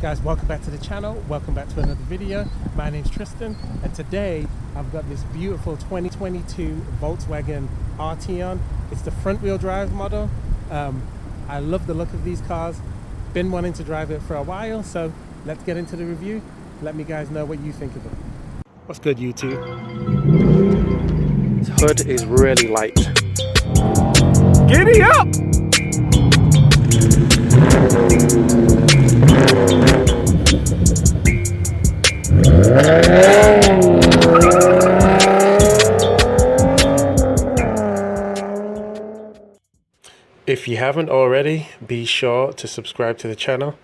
Guys, welcome back to the channel, welcome back to another video. My name's Tristan, and today I've got this beautiful 2022 Volkswagen Arteon. It's the front wheel drive model. I love the look of these cars, been wanting to drive it for a while, so let's get into the review. Let me guys know what you think of it. What's good, YouTube? This hood is really light. Giddy up! If you haven't already, be sure to subscribe to the channel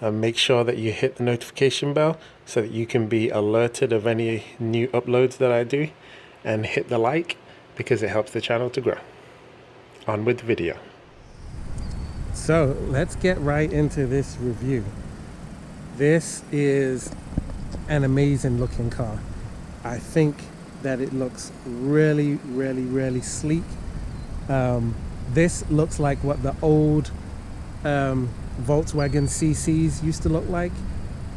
and make sure that you hit the notification bell so that you can be alerted of any new uploads that I do, and hit the like because it helps the channel to grow. On with the video. So let's get right into this review. This is an amazing looking car. I think that it looks really sleek. This looks like what the old Volkswagen CCs used to look like.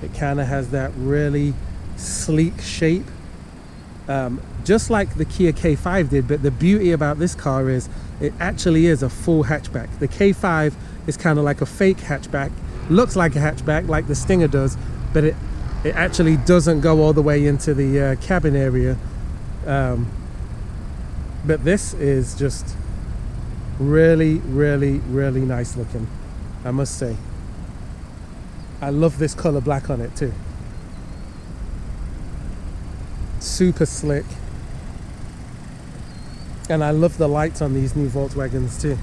It kind of has that really sleek shape, just like the Kia K5 did. But the beauty about this car is it actually is a full hatchback. The K5 is kind of like a fake hatchback, looks like a hatchback like the Stinger does, but it actually doesn't go all the way into the cabin area. But this is just really nice looking, I must say. I love this color black on it too. Super slick. And I love the lights on these new Volkswagens too.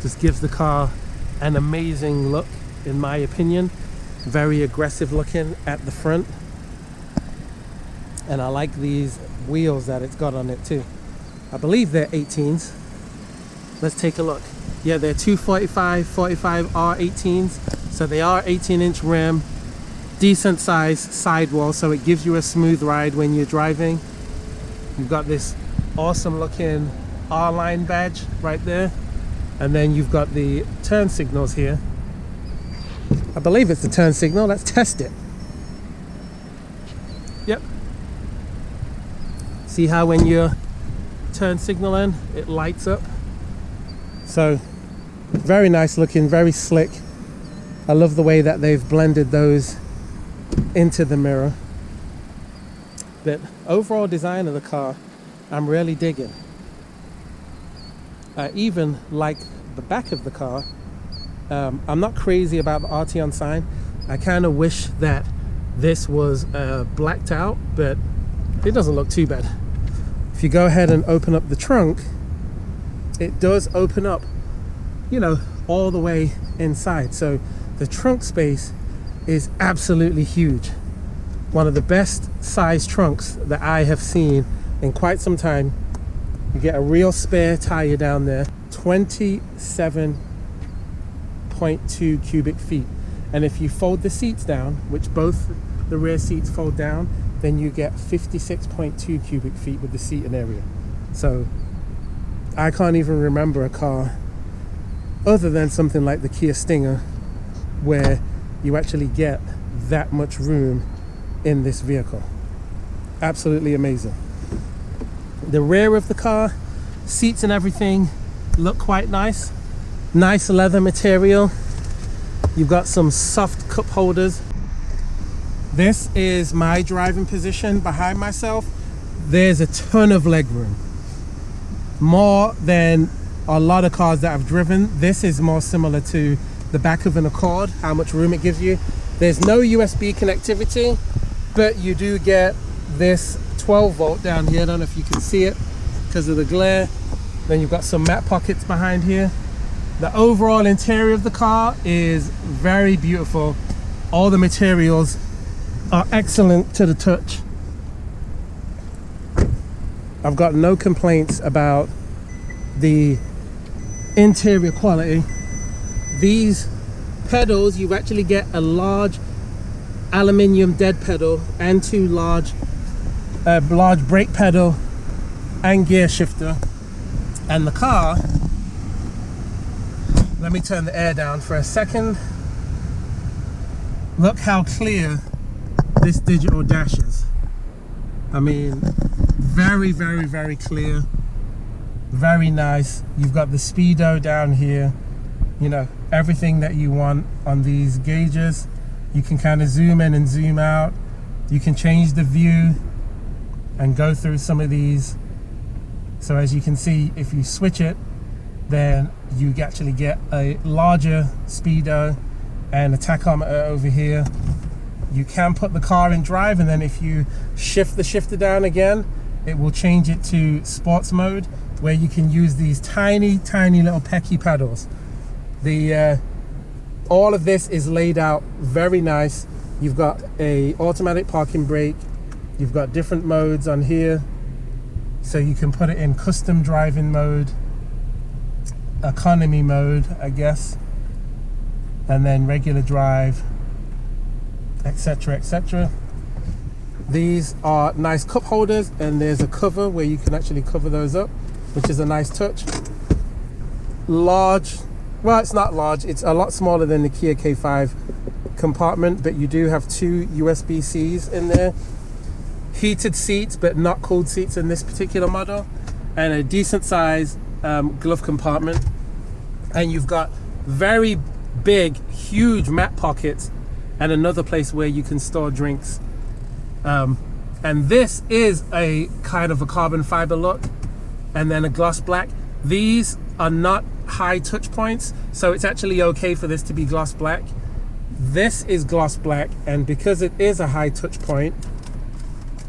Just gives the car an amazing look, in my opinion. Very aggressive looking at the front. And I like these wheels that it's got on it too. I believe they're 18s. Let's take a look. Yeah, they're 245 R18s. So they are 18-inch rim, decent size sidewall, so it gives you a smooth ride when you're driving. You've got this awesome looking R-line badge right there. And then you've got the turn signals here. I believe it's the turn signal. Let's test it. Yep. See how when you're turn signaling, it lights up. So very nice looking, very slick. I love the way that they've blended those into the mirror. But overall design of the car, I'm really digging. I even like the back of the car. I'm not crazy about the Arteon sign. I kind of wish that this was blacked out, but it doesn't look too bad. If you go ahead and open up the trunk, it does open up, you know, all the way inside. So the trunk space is absolutely huge. One of the best size trunks that I have seen in quite some time. You get a real spare tire down there, 27.2 cubic feet. And if you fold the seats down, which both the rear seats fold down, then you get 56.2 cubic feet with the seating area. So I can't even remember a car other than something like the Kia Stinger where you actually get that much room in this vehicle. Absolutely amazing. The rear of the car, seats and everything look quite nice. Nice leather material. You've got some soft cup holders. This is my driving position behind myself. There's a ton of leg room. More than a lot of cars that I've driven. This is more similar to the back of an Accord, how much room it gives you. There's no USB connectivity, but you do get this 12 volt down here. I don't know if you can see it because of the glare. Then you've got some mat pockets behind here. The overall interior of the car is very beautiful. All the materials are excellent to the touch. I've got no complaints about the interior quality. These pedals, you actually get a large aluminium dead pedal and two large brake pedal and gear shifter. And the car, let me turn the air down for a second. look how clear this digital dash is. I mean, very, very, very clear. Very nice. You've got the speedo down here. You know, everything that you want on these gauges. You can kind of zoom in and zoom out. You can change the view and go through some of these. So as you can see, if you switch it, then you actually get a larger speedo and a tachometer over here. You can put the car in drive, and then if you shift the shifter down again, it will change it to sports mode, where you can use these tiny, tiny little pecky pedals. All of this is laid out very nice. You've got a automatic parking brake. You've got different modes on here. So you can put it in custom driving mode, economy mode, I guess, and then regular drive, etc., etc. These are nice cup holders, and there's a cover where you can actually cover those up, which is a nice touch. Large, well, it's not large, it's a lot smaller than the Kia K5 compartment, but you do have 2 USB-Cs in there. Heated seats, but not cooled seats in this particular model, and a decent size glove compartment. And you've got very big, huge mat pockets and another place where you can store drinks. And this is a kind of a carbon fiber look, and then a gloss black. These are not high touch points, so it's actually okay for this to be gloss black. This is gloss black, and because it is a high touch point,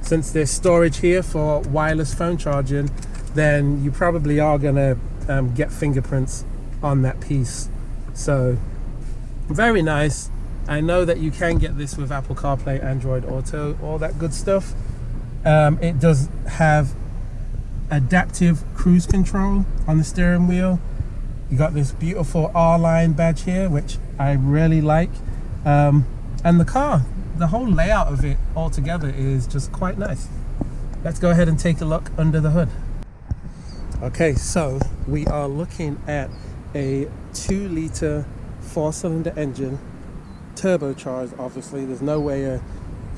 since there's storage here for wireless phone charging, then you probably are gonna get fingerprints on that piece. So very nice. I know that you can get this with Apple CarPlay, Android Auto, all that good stuff. It does have adaptive cruise control on the steering wheel. You got this beautiful R-Line badge here, which I really like. And the car, the whole layout of it altogether is just quite nice. Let's go ahead and take a look under the hood. Okay, so we are looking at a 2-liter 4-cylinder engine, turbocharged. Obviously, there's no way a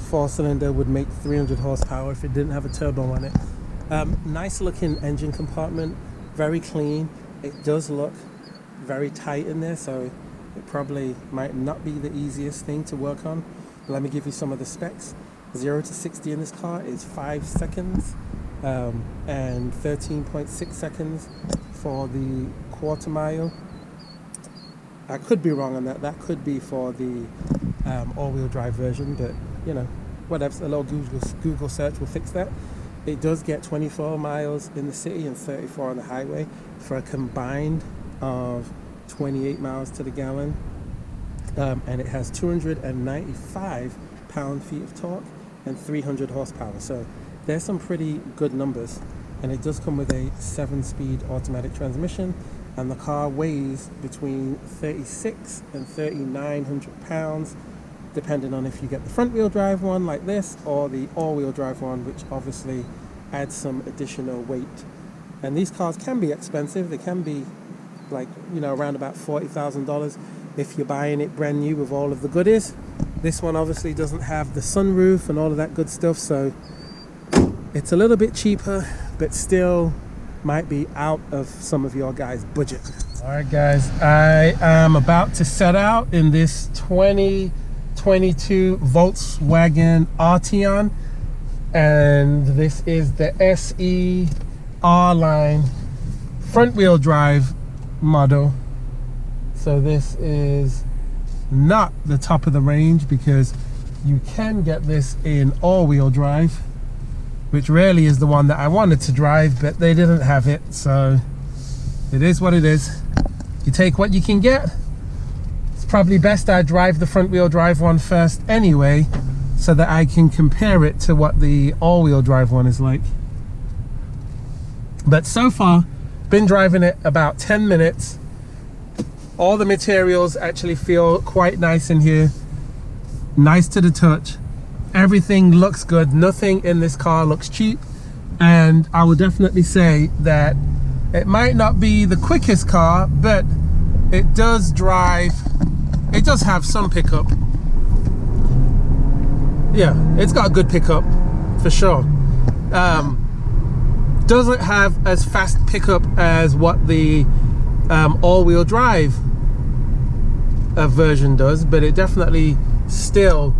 4-cylinder would make 300 horsepower if it didn't have a turbo on it. Nice looking engine compartment, very clean. It does look very tight in there, so it probably might not be the easiest thing to work on. Let me give you some of the specs. 0 to 60 in this car is 5 seconds, and 13.6 seconds for the quarter mile. I could be wrong on that. That could be for the all-wheel drive version, but you know, whatever. A little Google search will fix that. It does get 24 miles in the city and 34 on the highway for a combined of 28 miles to the gallon. And it has 295 pound-feet of torque and 300 horsepower. So there's some pretty good numbers. And it does come with a 7-speed automatic transmission. And the car weighs between 36 and 3,900 pounds, depending on if you get the front-wheel drive one like this or the all-wheel drive one, which obviously adds some additional weight. And these cars can be expensive. They can be like, you know, around about $40,000 if you're buying it brand new with all of the goodies. This one obviously doesn't have the sunroof and all of that good stuff, so it's a little bit cheaper, but still might be out of some of your guys' budget. All right, guys, I am about to set out in this 2022 Volkswagen Arteon, and this is the SE R-Line front-wheel drive model. So this is not the top of the range, because you can get this in all-wheel drive, which really is the one that I wanted to drive, but they didn't have it, so it is what it is. You take what you can get. It's probably best I drive the front-wheel drive one first anyway, so that I can compare it to what the all-wheel drive one is like. But so far, been driving it about 10 minutes. All the materials actually feel quite nice in here. Nice to the touch. Everything looks good. Nothing in this car looks cheap. And I would definitely say that it might not be the quickest car, but it does drive, it does have some pickup. yeah, it's got a good pickup for sure. Doesn't have as fast pickup as what the all-wheel drive version does, but it definitely still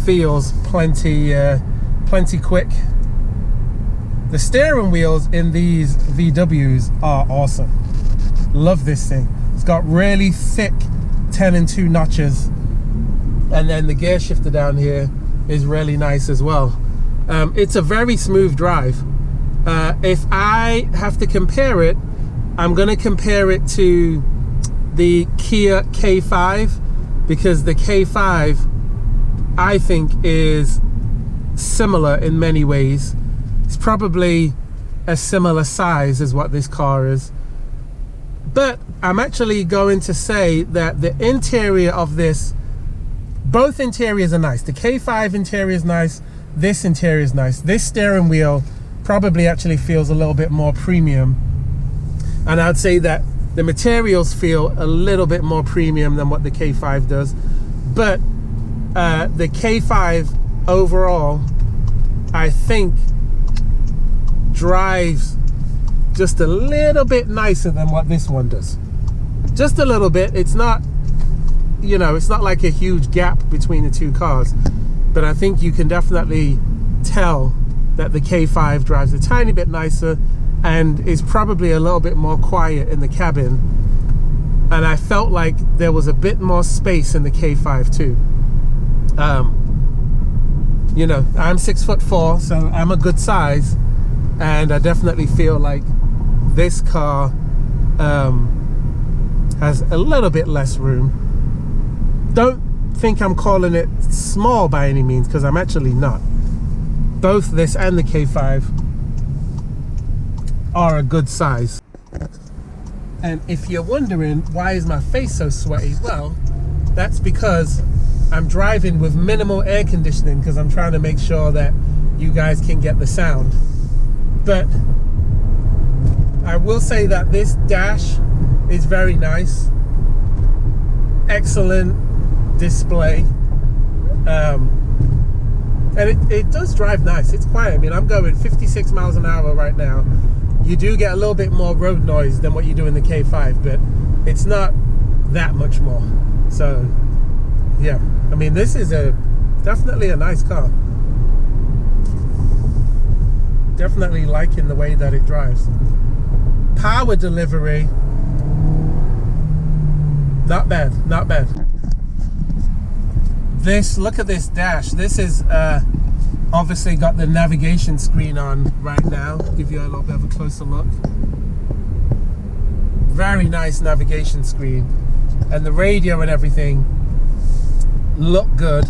feels plenty quick. The steering wheels in these VWs are awesome. Love this thing. It's got really thick 10 and 2 notches, and then the gear shifter down here is really nice as well. It's a very smooth drive. If I have to compare it, I'm going to compare it to the Kia K5, because the K5 I think is similar in many ways. It's probably a similar size as what this car is, but I'm actually going to say that the interior of this, both interiors are nice. The K5 interior is nice, this interior is nice. This steering wheel probably actually feels a little bit more premium, and I'd say that the materials feel a little bit more premium than what the K5 does. But the K5 overall, I think, drives just a little bit nicer than what this one does. Just a little bit. It's not, you know, it's not like a huge gap between the two cars, but I think you can definitely tell that the K5 drives a tiny bit nicer and is probably a little bit more quiet in the cabin. And I felt like there was a bit more space in the K5 too. You know, I'm 6'4", so I'm a good size, and I definitely feel like this car has a little bit less room. Don't think I'm calling it small by any means, because I'm actually not. Both this and the K5 are a good size. And if you're wondering why is my face so sweaty, well, that's because I'm driving with minimal air conditioning, because I'm trying to make sure that you guys can get the sound. But I will say that this dash is very nice. Excellent display. And it does drive nice. It's quiet. I mean, I'm going 56 miles an hour right now. You do get a little bit more road noise than what you do in the K5, but it's not that much more. So yeah, I mean, this is definitely a nice car. Definitely liking the way that it drives. Power delivery, not bad, not bad. Look at this dash. This is obviously got the navigation screen on right now. Give you a little bit of a closer look. Very nice navigation screen, and the radio and everything look good.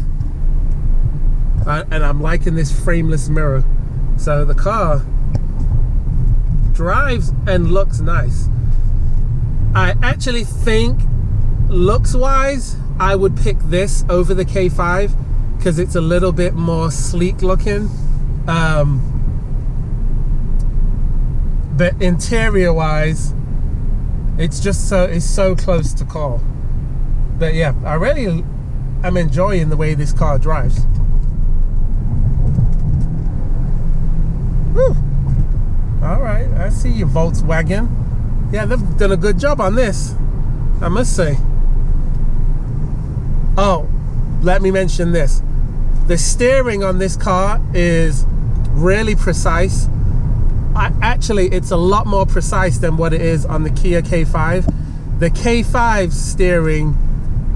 And I'm liking this frameless mirror. So the car drives and looks nice. I actually think, looks wise, I would pick this over the K5 because it's a little bit more sleek looking. But interior wise, it's just so close to call. But yeah, I'm enjoying the way this car drives. Whew. All right, I see you, Volkswagen. Yeah, they've done a good job on this, I must say. Oh, let me mention this. The steering on this car is really precise. Actually, it's a lot more precise than what it is on the Kia K5. The K5 steering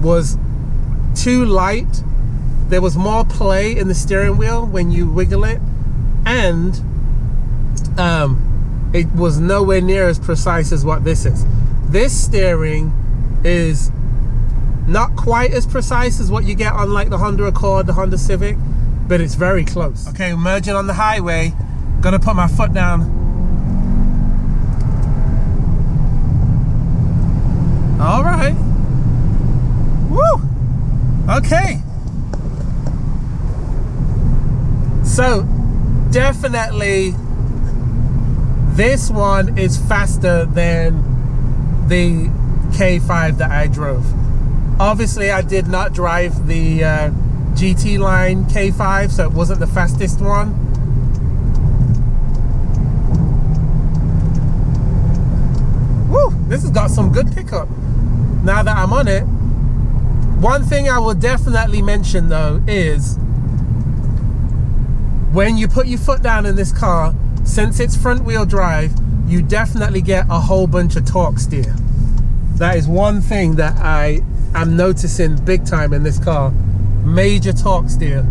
was too light. There was more play in the steering wheel when you wiggle it, and it was nowhere near as precise as what this is. This steering is not quite as precise as what you get on like the Honda Accord, the Honda Civic, but it's very close. Okay, merging on the highway. Gonna put my foot down. All right. Woo! Okay. So, definitely, this one is faster than the K5 that I drove. Obviously, I did not drive the GT line K5, so it wasn't the fastest one. Woo, this has got some good pickup now that I'm on it. One thing I will definitely mention though is when you put your foot down in this car, since it's front wheel drive, you definitely get a whole bunch of torque steer. That is one thing that I am noticing big time in this car. Major torque steer.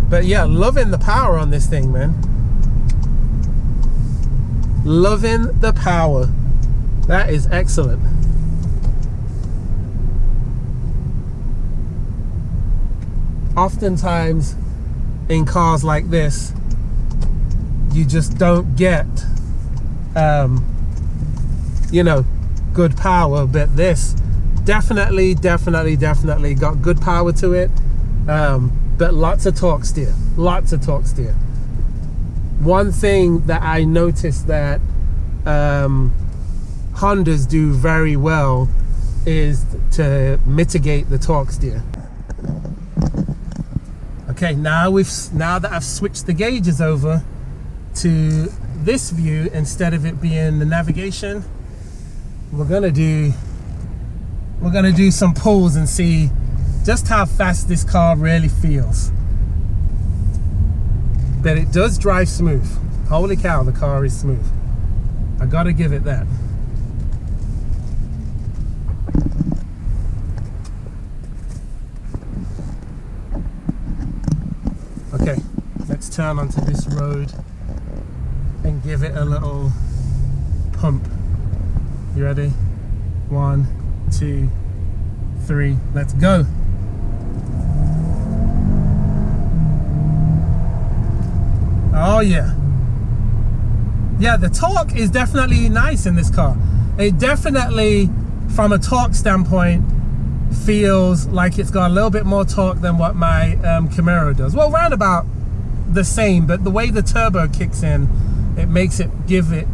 But yeah, loving the power on this thing, man. Loving the power. That is excellent. Oftentimes in cars like this, you just don't get you know, good power, but this definitely got good power to it, but lots of torque steer, lots of torque steer. One thing that I noticed that Hondas do very well is to mitigate the torque steer. Okay, now that I've switched the gauges over to this view instead of it being the navigation, we're gonna do some pulls and see just how fast this car really feels. But it does drive smooth. Holy cow, the car is smooth. I gotta give it that. Okay, let's turn onto this road and give it a little pump. You ready? 1, 2, 3, let's go. Oh yeah. Yeah, the torque is definitely nice in this car. It definitely, from a torque standpoint, feels like it's got a little bit more torque than what my Camaro does. Well, round about the same, but the way the turbo kicks in, it makes it gives it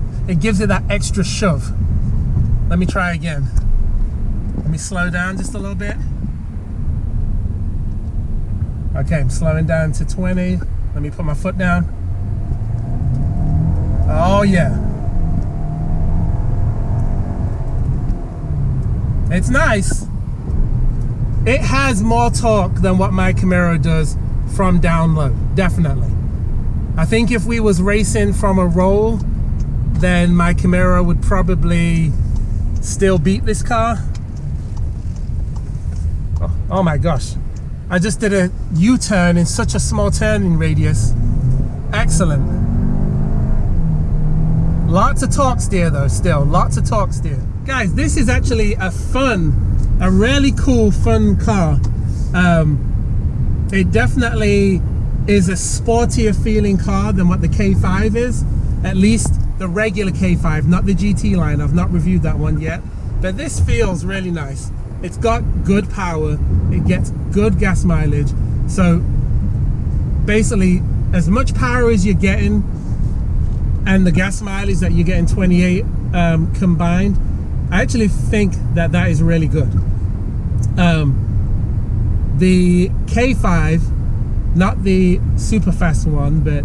that extra shove. Let me try again. Let me slow down just a little bit. Okay, I'm slowing down to 20. Let me put my foot down. Oh yeah. It's nice. It has more torque than what my Camaro does from down low, definitely. I think if we was racing from a roll, then my Camaro would probably still beat this car. Oh my gosh. I just did a U-turn in such a small turning radius. Excellent. Lots of torque steer though, still. Lots of torque steer. Guys, this is actually a really cool, fun car. It definitely is a sportier feeling car than what the K5 is. At least the regular K5, not the GT line. I've not reviewed that one yet. But this feels really nice. It's got good power. It gets good gas mileage. So basically, as much power as you're getting and the gas mileage that you're getting 28 combined, I actually think that that is really good. The K5, not the super fast one, but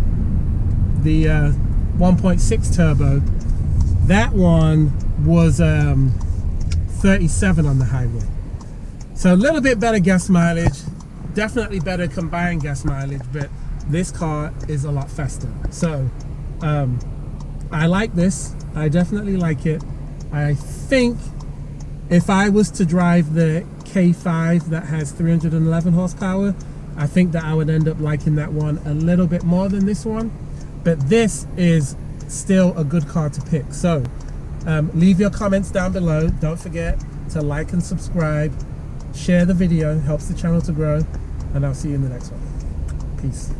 the 1.6 turbo, that one was 37 on the highway. So a little bit better gas mileage, definitely better combined gas mileage, but this car is a lot faster. So I like this. I definitely like it. I think if I was to drive the K5 that has 311 horsepower, I think that I would end up liking that one a little bit more than this one. But this is still a good car to pick. So leave your comments down below. Don't forget to like and subscribe. Share the video, helps the channel to grow. And I'll see you in the next one. Peace.